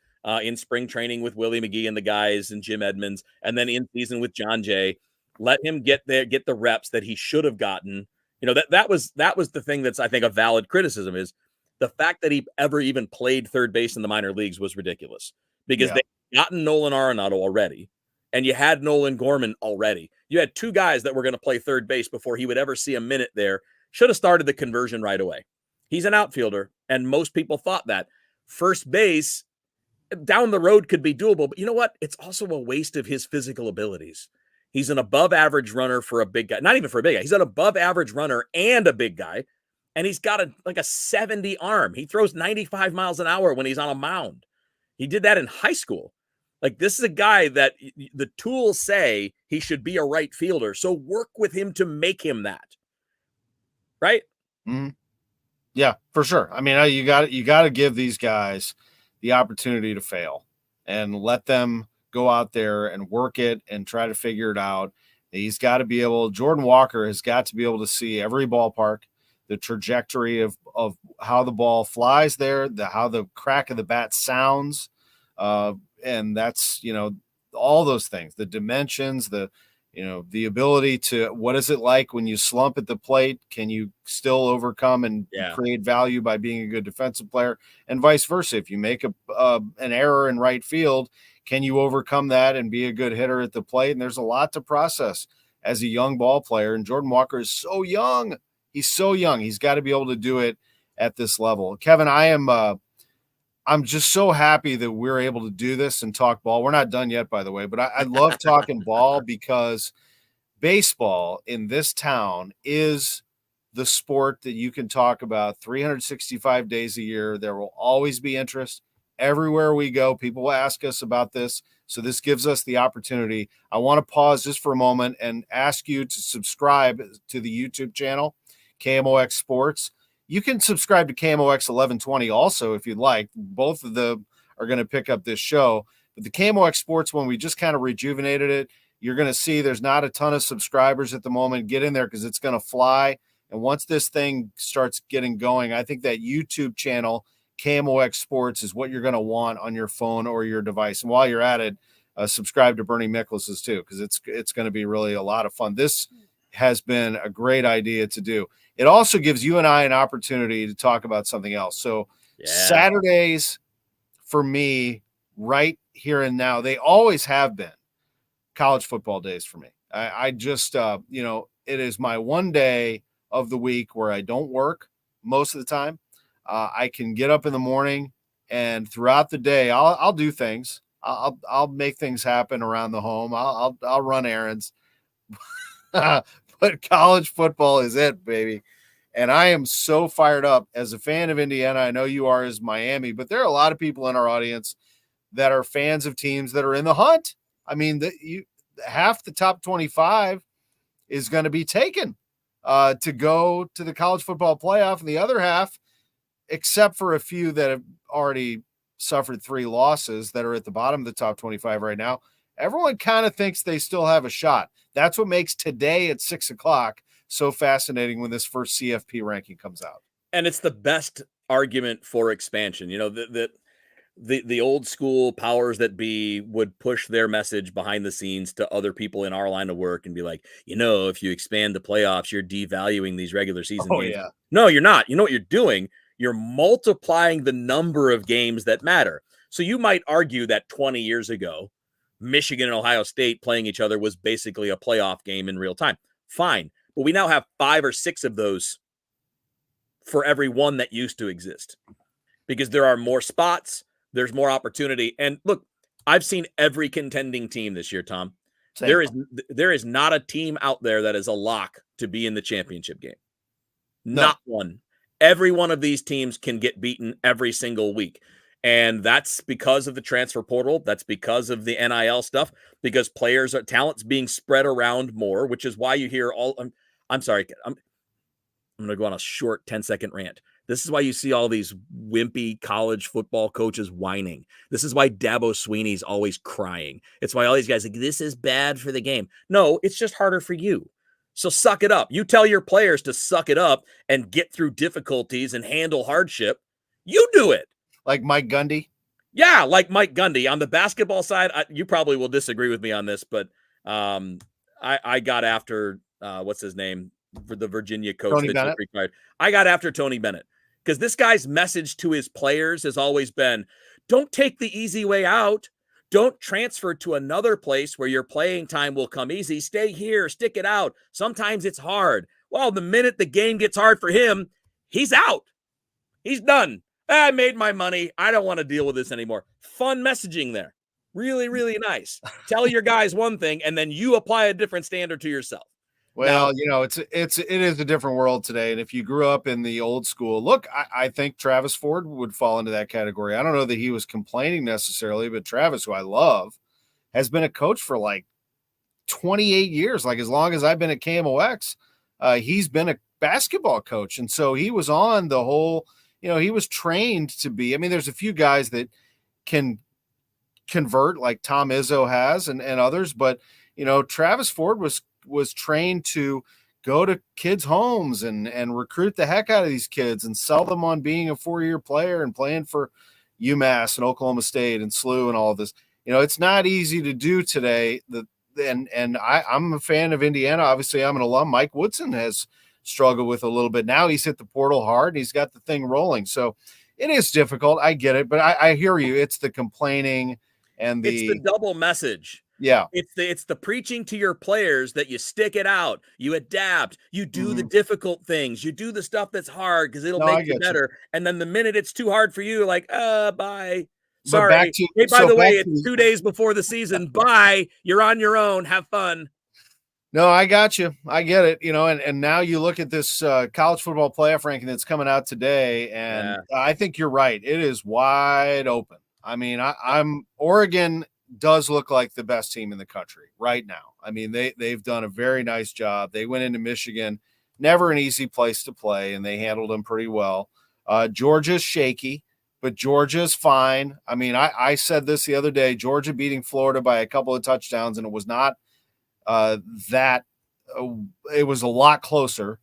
Speaker 2: in spring training with Willie McGee and the guys and Jim Edmonds, and then in season with John Jay. Let him get the reps that he should have gotten. You know, that was the thing that's, I think, a valid criticism is the fact that he ever even played third base in the minor leagues was ridiculous because they'd gotten Nolan Arenado already. And you had Nolan Gorman already. You had 2 guys that were going to play third base before he would ever see a minute there. Should have started the conversion right away. He's an outfielder, and most people thought that. First base, down the road could be doable, but you know what? It's also a waste of his physical abilities. He's an above-average runner for a big guy. Not even for a big guy. He's an above-average runner and a big guy, and he's got a 70 arm. He throws 95 miles an hour when he's on a mound. He did that in high school. Like, this is a guy that the tools say he should be a right fielder. So work with him to make him that. Right?
Speaker 1: Mm-hmm. Yeah, for sure. I mean, you got to give these guys the opportunity to fail and let them go out there and work it and try to figure it out. He's got to be able, Jordan Walker has got to be able to see every ballpark, the trajectory of how the ball flies there, how the crack of the bat sounds. And that's, all those things, the dimensions, the ability to, what is it like when you slump at the plate? Can you still overcome and create value by being a good defensive player, and vice versa? If you make an error in right field, can you overcome that and be a good hitter at the plate? And there's a lot to process as a young ball player. And Jordan Walker is so young. He's so young. He's got to be able to do it at this level. Kevin, I'm just so happy that we're able to do this and talk ball. We're not done yet, by the way, but I love talking ball because baseball in this town is the sport that you can talk about 365 days a year. There will always be interest everywhere we go. People will ask us about this. So this gives us the opportunity. I want to pause just for a moment and ask you to subscribe to the YouTube channel, KMOX Sports. You can subscribe to KMOX 1120 also if you'd like. Both of them are going to pick up this show. But the KMOX Sports one, we just kind of rejuvenated it. You're going to see there's not a ton of subscribers at the moment. Get in there because it's going to fly. And once this thing starts getting going, I think that YouTube channel, KMOX Sports, is what you're going to want on your phone or your device. And while you're at it, subscribe to Bernie Micklus's too, because it's going to be really a lot of fun. This has been a great idea to do. It also gives you and I an opportunity to talk about something else. So Saturdays for me right here and now, they always have been college football days for me. I just, it is my one day of the week where I don't work most of the time. I can get up in the morning and throughout the day, I'll do things. I'll make things happen around the home. I'll run errands. but college football is it, baby. And I am so fired up as a fan of Indiana. I know you are as Miami, but there are a lot of people in our audience that are fans of teams that are in the hunt. I mean, half the top 25 is going to be taken to go to the college football playoff, and the other half, except for a few that have already suffered 3 losses that are at the bottom of the top 25 right now, everyone kind of thinks they still have a shot. That's what makes today at 6:00 so fascinating when this first CFP ranking comes out.
Speaker 2: And it's the best argument for expansion. You know, the old school powers that be would push their message behind the scenes to other people in our line of work and be like, if you expand the playoffs, you're devaluing these regular season
Speaker 1: Oh,
Speaker 2: games.
Speaker 1: yeah.
Speaker 2: No, you're not. You know what you're doing? You're multiplying the number of games that matter. So you might argue that 20 years ago, Michigan and Ohio State playing each other was basically a playoff game in real time. Fine. But we now have 5 or 6 of those for every one that used to exist because there are more spots. There's more opportunity. And look, I've seen every contending team this year, Tom.
Speaker 1: Same.
Speaker 2: There is not a team out there that is a lock to be in the championship game. Not one. Every one of these teams can get beaten every single week. And that's because of the transfer portal. That's because of the NIL stuff, because talent's being spread around more, which is why you hear I'm sorry. I'm going to go on a short 10-second rant. This is why you see all these wimpy college football coaches whining. This is why Dabo Sweeney's always crying. It's why all these guys are like, this is bad for the game. No, it's just harder for you. So suck it up. You tell your players to suck it up and get through difficulties and handle hardship. You do it.
Speaker 1: Like Mike Gundy?
Speaker 2: Yeah, like Mike Gundy. On the basketball side, you probably will disagree with me on this, but I got after, what's his name? For the Virginia coach
Speaker 1: Tony Bennett.
Speaker 2: Required. I got after Tony Bennett because this guy's message to his players has always been, don't take the easy way out. Don't transfer to another place where your playing time will come easy. Stay here, stick it out. Sometimes it's hard. Well, the minute the game gets hard for him, he's out. He's done. I made my money. I don't want to deal with this anymore. Fun messaging there. Really, really nice. Tell your guys one thing, and then you apply a different standard to yourself.
Speaker 1: Well, it is a different world today. And if you grew up in the old school, look, I think Travis Ford would fall into that category. I don't know that he was complaining necessarily, but Travis, who I love, has been a coach for like 28 years, like as long as I've been at KMOX. He's been a basketball coach. And so he was on the whole, he was trained to be. I mean, there's a few guys that can convert like Tom Izzo has and others, but, Travis Ford was trained to go to kids' homes and recruit the heck out of these kids and sell them on being a 4-year player and playing for UMass and Oklahoma State and SLU and all of this. It's not easy to do today. I'm a fan of Indiana. Obviously, I'm an alum. Mike Woodson has struggled with a little bit. Now he's hit the portal hard and he's got the thing rolling. So it is difficult. I get it, but I hear you. It's the complaining and
Speaker 2: it's the double message.
Speaker 1: Yeah.
Speaker 2: It's the preaching to your players that you stick it out, you adapt, you do the difficult things, you do the stuff that's hard because it'll make you better. And then the minute it's too hard for you, like, bye. Sorry. Hey, by the way, it's 2 days before the season. Bye. You're on your own. Have fun.
Speaker 1: No, I got you. I get it. And now you look at this college football playoff ranking that's coming out today, and I think you're right. It is wide open. I mean, Oregon does look like the best team in the country right now. I mean, they've done a very nice job. They went into Michigan, never an easy place to play, and they handled them pretty well. Georgia's shaky, but Georgia's fine. I mean, I said this the other day, Georgia beating Florida by a couple of touchdowns, and it was not it was a lot closer,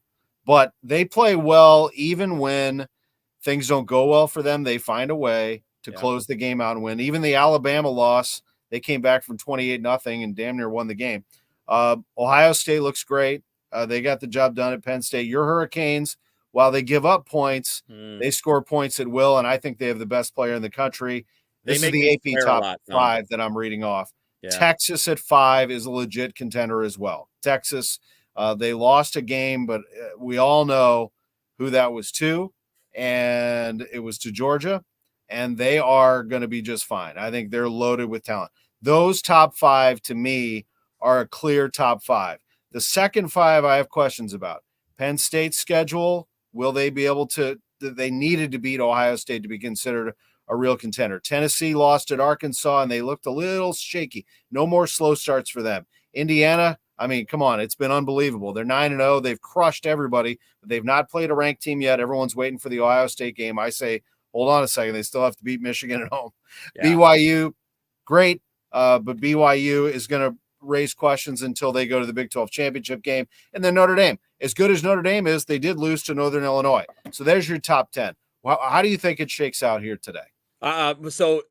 Speaker 1: but they play well even when things don't go well for them. They find a way to close the game out and win. Even the Alabama loss, they came back from 28-0 and damn near won the game. Ohio State looks great. They got the job done at Penn State. Your Hurricanes, while they give up points, they score points at will, and I think they have the best player in the country. This is the AP top 5 that I'm reading off. Yeah. Texas at 5 is a legit contender as well. Texas, they lost a game, but we all know who that was to, and it was to Georgia, and they are going to be just fine. I think they're loaded with talent. Those top 5 to me are a clear top 5. The second 5 I have questions about. Penn State's schedule, will they be able to – they needed to beat Ohio State to be considered a real contender. Tennessee lost at Arkansas, and they looked a little shaky. No more slow starts for them. Indiana, I mean, come on, it's been unbelievable. They're 9-0. They've crushed everybody. They've not played a ranked team yet. Everyone's waiting for the Ohio State game. I say, hold on a second. They still have to beat Michigan at home. Yeah. BYU, great, but BYU is going to raise questions until they go to the Big 12 championship game. And then Notre Dame, as good as Notre Dame is, they did lose to Northern Illinois. So there's your top 10. How do you think it shakes out here today?
Speaker 2: So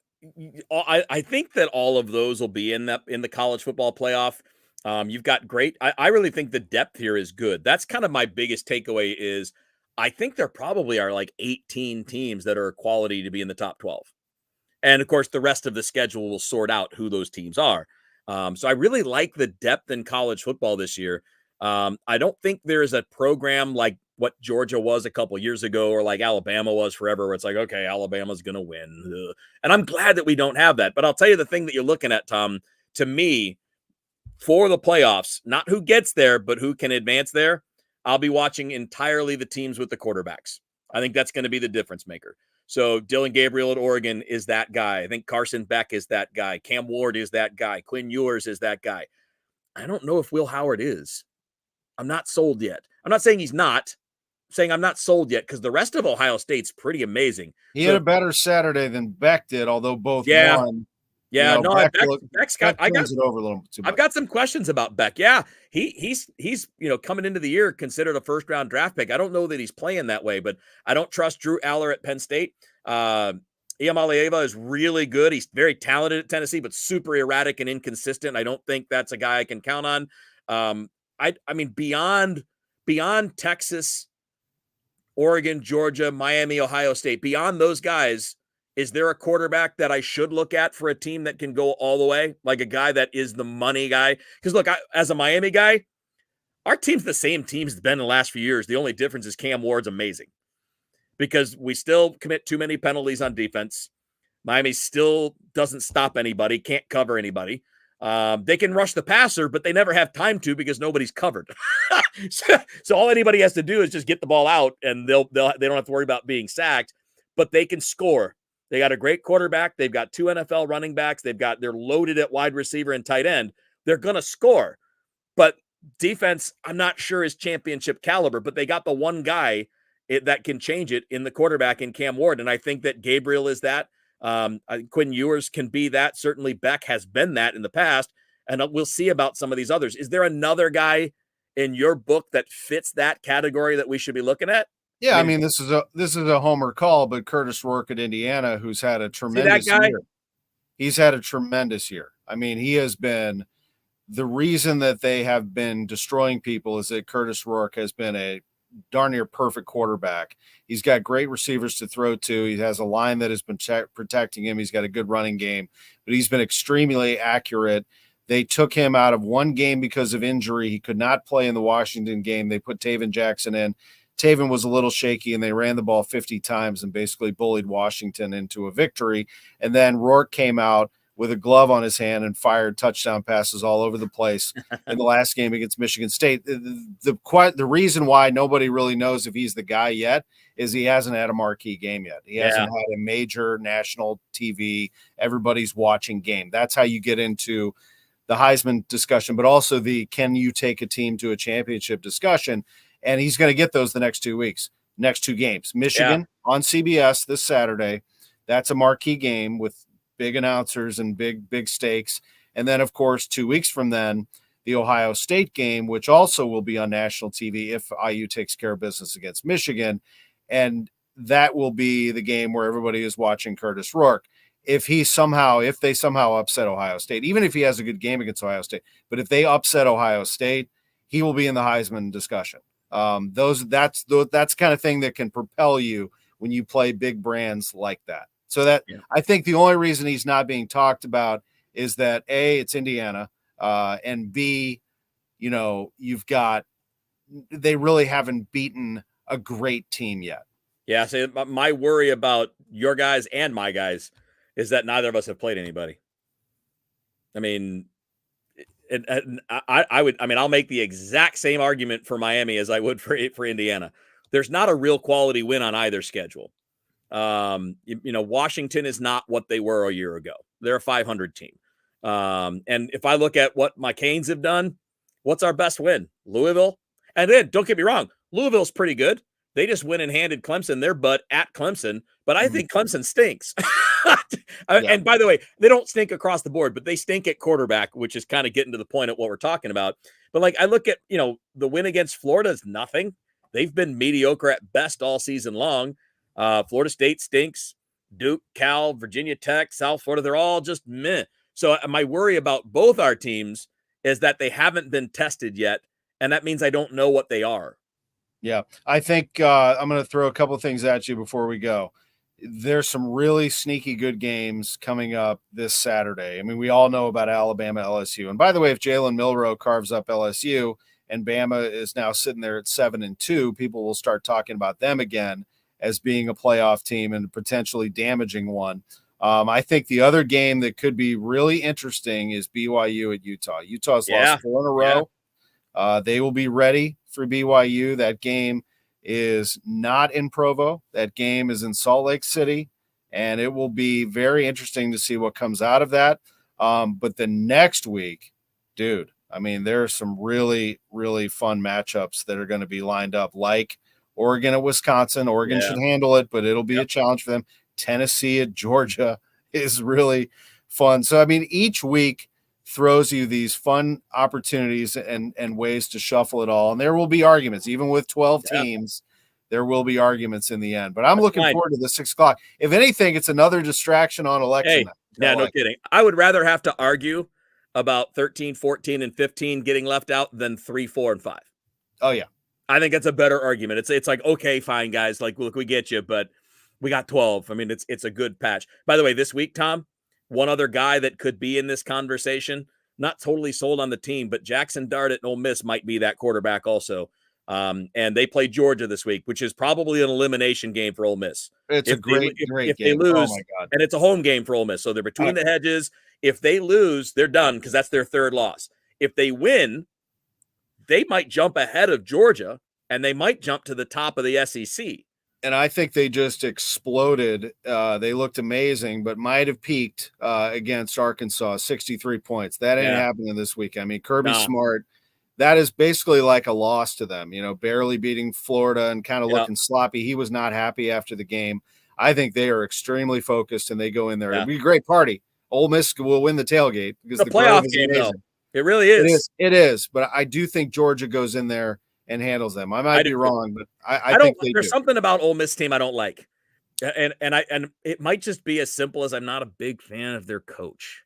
Speaker 2: I think that all of those will be in the college football playoff. You've got great. I really think the depth here is good. That's kind of my biggest takeaway is I think there probably are like 18 teams that are quality to be in the top 12. And of course, the rest of the schedule will sort out who those teams are. So I really like the depth in college football this year. I don't think there's a program like what Georgia was a couple years ago or like Alabama was forever, where it's like, okay, Alabama's going to win. Ugh. And I'm glad that we don't have that. But I'll tell you the thing that you're looking at, Tom, to me, for the playoffs, not who gets there, but who can advance there, I'll be watching entirely the teams with the quarterbacks. I think that's going to be the difference maker. So Dylan Gabriel at Oregon is that guy. I think Carson Beck is that guy. Cam Ward is that guy. Quinn Ewers is that guy. I don't know if Will Howard is. I'm not sold yet. I'm not saying he's not. I'm saying I'm not sold yet because the rest of Ohio State's pretty amazing.
Speaker 1: He had a better Saturday than Beck did, although both won.
Speaker 2: Yeah,
Speaker 1: you know,
Speaker 2: no,
Speaker 1: Beck's got. I got it over a little too much.
Speaker 2: I've got some questions about Beck. Yeah, he's coming into the year considered a first round draft pick. I don't know that he's playing that way, but I don't trust Drew Aller at Penn State. Iamaleava is really good. He's very talented at Tennessee, but super erratic and inconsistent. I don't think that's a guy I can count on. I mean beyond Texas, Oregon, Georgia, Miami, Ohio State, beyond those guys. Is there a quarterback that I should look at for a team that can go all the way? Like a guy that is the money guy? Because look, as a Miami guy, our team's the same team as it's been in the last few years. The only difference is Cam Ward's amazing because we still commit too many penalties on defense. Miami still doesn't stop anybody, can't cover anybody. They can rush the passer, but they never have time to because nobody's covered. so all anybody has to do is just get the ball out, and they don't have to worry about being sacked. But they can score. They got a great quarterback. They've got 2 NFL running backs. They're loaded at wide receiver and tight end. They're going to score. But defense, I'm not sure is championship caliber, but they got the one guy that can change it in the quarterback in Cam Ward. And I think that Gabriel is that. Quinn Ewers can be that. Certainly Beck has been that in the past. And we'll see about some of these others. Is there another guy in your book that fits that category that we should be looking at?
Speaker 1: Yeah, I mean, this is a homer call, but Curtis Rourke at Indiana, who's had a tremendous year. He's had a tremendous year. I mean, he has been the reason that they have been destroying people is that Curtis Rourke has been a darn near perfect quarterback. He's got great receivers to throw to. He has a line that has been protecting him. He's got a good running game, but he's been extremely accurate. They took him out of one game because of injury. He could not play in the Washington game. They put Taven Jackson in. Taven was a little shaky, and they ran the ball 50 times and basically bullied Washington into a victory. And then Rourke came out with a glove on his hand and fired touchdown passes all over the place in the last game against Michigan State. The reason why nobody really knows if he's the guy yet is he hasn't had a marquee game yet. He hasn't had a major national TV, everybody's watching game. That's how you get into the Heisman discussion, but also the can you take a team to a championship discussion. And he's going to get those the next 2 weeks, next 2 games. Michigan on CBS this Saturday. That's a marquee game with big announcers and big stakes. And then, of course, 2 weeks from then, the Ohio State game, which also will be on national TV if IU takes care of business against Michigan. And that will be the game where everybody is watching Curtis Rourke. If they somehow upset Ohio State, even if he has a good game against Ohio State, but if they upset Ohio State, he will be in the Heisman discussion. That's the kind of thing that can propel you when you play big brands like that. So I think the only reason he's not being talked about is that A, it's Indiana, and B, they really haven't beaten a great team yet.
Speaker 2: Yeah. So my worry about your guys and my guys is that neither of us have played anybody. I mean, and I would, I mean, I'll make the exact same argument for Miami as I would for Indiana. There's not a real quality win on either schedule. Washington is not what they were a year ago. They're a 500 team. And if I look at what my Canes have done, what's our best win? Louisville. And then don't get me wrong, Louisville's pretty good. They just went and handed Clemson their butt at Clemson, but I think Clemson stinks. And by the way, they don't stink across the board, but they stink at quarterback, which is kind of getting to the point of what we're talking about. But like I look at, the win against Florida is nothing. They've been mediocre at best all season long. Florida State stinks. Duke, Cal, Virginia Tech, South Florida, they're all just meh. So my worry about both our teams is that they haven't been tested yet, and that means I don't know what they are.
Speaker 1: Yeah, I think I'm going to throw a couple of things at you before we go. There's some really sneaky good games coming up this Saturday. I mean, we all know about Alabama, LSU. And by the way, if Jalen Milroe carves up LSU and Bama is now sitting there at 7-2, people will start talking about them again as being a playoff team and potentially damaging one. I think the other game that could be really interesting is BYU at Utah. Utah's lost 4 in a row. Yeah. They will be ready for BYU. That game is not in Provo. That game is in Salt Lake City, and it will be very interesting to see what comes out of that. But the next week, dude, I mean, there are some really, really fun matchups that are going to be lined up, like Oregon at Wisconsin. Oregon should handle it, but it'll be a challenge for them. Tennessee at Georgia is really fun. So, I mean, each week throws you these fun opportunities and ways to shuffle it all. And there will be arguments, even with 12 teams, there will be arguments in the end. But I'm looking forward to the 6 o'clock. If anything, it's another distraction on election night.
Speaker 2: Yeah, no kidding. I would rather have to argue about 13, 14, and 15 getting left out than 3, 4, and 5.
Speaker 1: Oh, yeah.
Speaker 2: I think that's a better argument. It's like, okay, fine, guys. Like, look, we get you, but we got 12. I mean, it's a good patch. By the way, this week, Tom, one other guy that could be in this conversation, not totally sold on the team, but Jackson Dart at Ole Miss might be that quarterback also. And they play Georgia this week, which is probably an elimination game for Ole Miss.
Speaker 1: It's a great game.
Speaker 2: If they lose, and it's a home game for Ole Miss, so they're between the hedges. If they lose, they're done because that's their 3rd loss. If they win, they might jump ahead of Georgia, and they might jump to the top of the SEC.
Speaker 1: And I think they just exploded. They looked amazing, but might have peaked against Arkansas, 63 points. That ain't happening this week. I mean, Kirby Smart, that is basically like a loss to them, barely beating Florida and kind of looking sloppy. He was not happy after the game. I think they are extremely focused, and they go in there. It'll be a great party. Ole Miss will win the tailgate because the
Speaker 2: playoff game, though. It really is.
Speaker 1: It is. But I do think Georgia goes in there and handles them. I might be wrong, but I think
Speaker 2: there's something about Ole Miss team I don't like. And it might just be as simple as I'm not a big fan of their coach.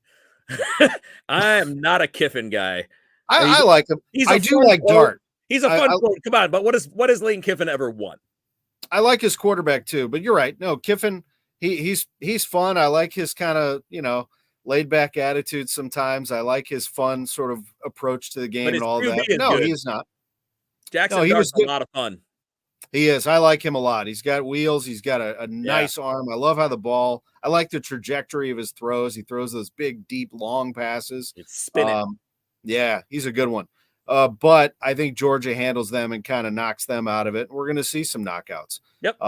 Speaker 2: I am not a Kiffin guy.
Speaker 1: I like him. I do like Dart.
Speaker 2: He's a fun player. Come on, but what has Lane Kiffin ever won?
Speaker 1: I like his quarterback too, but you're right. No, Kiffin, he's fun. I like his kind of, laid back attitude sometimes. I like his fun sort of approach to the game and all that. No, he's not.
Speaker 2: Jackson Dart's a lot of fun.
Speaker 1: He is. I like him a lot. He's got wheels. He's got a nice arm. I love how I like the trajectory of his throws. He throws those big, deep, long passes.
Speaker 2: It's spinning.
Speaker 1: Yeah, he's a good one. But I think Georgia handles them and kind of knocks them out of it. We're going to see some knockouts.
Speaker 2: Yep.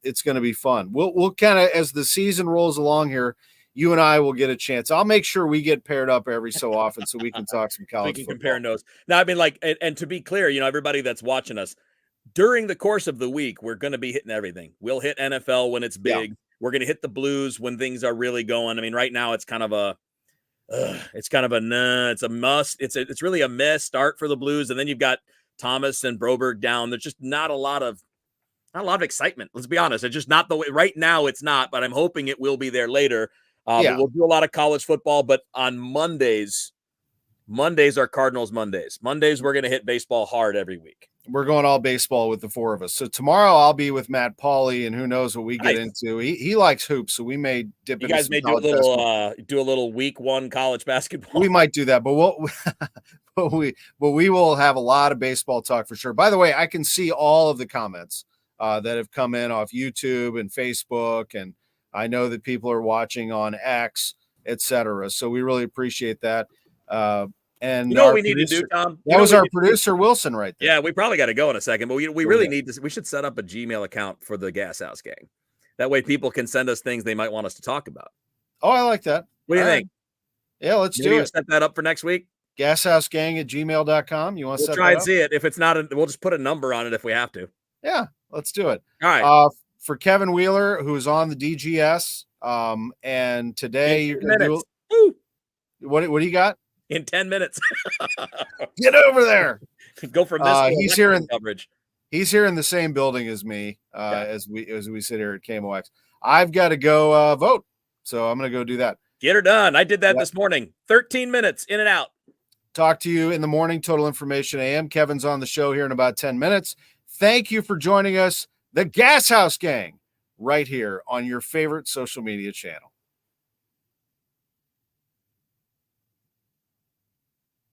Speaker 1: It's going to be fun. We'll kind of, as the season rolls along here, you and I will get a chance. I'll make sure we get paired up every so often so we can talk some college football.
Speaker 2: Compare notes. Now, I mean, and to be clear, everybody that's watching us, during the course of the week, we're going to be hitting everything. We'll hit NFL when it's big. Yeah. We're going to hit the Blues when things are really going. I mean, right now it's kind of a nah. It's a must. It's really a mess start for the Blues, and then you've got Thomas and Broberg down. There's just not a lot of excitement. Let's be honest. It's just not the way right now. It's not, but I'm hoping it will be there later. But we'll do a lot of college football, but on Mondays are Cardinals Mondays. Mondays, we're going to hit baseball hard every week.
Speaker 1: We're going all baseball with the 4 of us. So tomorrow I'll be with Matt Pauly, and who knows what we get into. He likes hoops, so we may dip into. You guys may do
Speaker 2: a little week 1 college basketball.
Speaker 1: We might do that, but we will have a lot of baseball talk for sure. By the way, I can see all of the comments that have come in off YouTube and Facebook, and I know that people are watching on X, etc. So we really appreciate that. And
Speaker 2: You know what
Speaker 1: our
Speaker 2: we need to do,
Speaker 1: producer,
Speaker 2: Tom?
Speaker 1: that was our producer Wilson right there.
Speaker 2: Yeah, we probably got to go in a second, but we really need to. We should set up a Gmail account for the Gashouse Gang. That way, people can send us things they might want us to talk about.
Speaker 1: Oh, I like that.
Speaker 2: What do you think?
Speaker 1: Yeah, let's
Speaker 2: Maybe
Speaker 1: do
Speaker 2: we'll
Speaker 1: it.
Speaker 2: set that up for next week.
Speaker 1: Gasshousegang@gmail.com. You want to
Speaker 2: We'll
Speaker 1: set
Speaker 2: try
Speaker 1: that
Speaker 2: and
Speaker 1: up?
Speaker 2: see it. If it's not, we'll just put a number on it if we have to.
Speaker 1: Yeah, let's do it.
Speaker 2: All right.
Speaker 1: For Kevin Wheeler, who's on the DGS, and today you're going to do what do you got?
Speaker 2: In 10 minutes.
Speaker 1: Get over there.
Speaker 2: Go from this
Speaker 1: he's here in
Speaker 2: coverage.
Speaker 1: He's here in the same building as me, as we sit here at KMOX. I've got to go vote, so I'm going to go do that.
Speaker 2: Get her done. I did that this morning. 13 minutes in and out.
Speaker 1: Talk to you in the morning. Total Information AM. Kevin's on the show here in about 10 minutes. Thank you for joining us, the Gashouse Gang, right here on your favorite social media channel.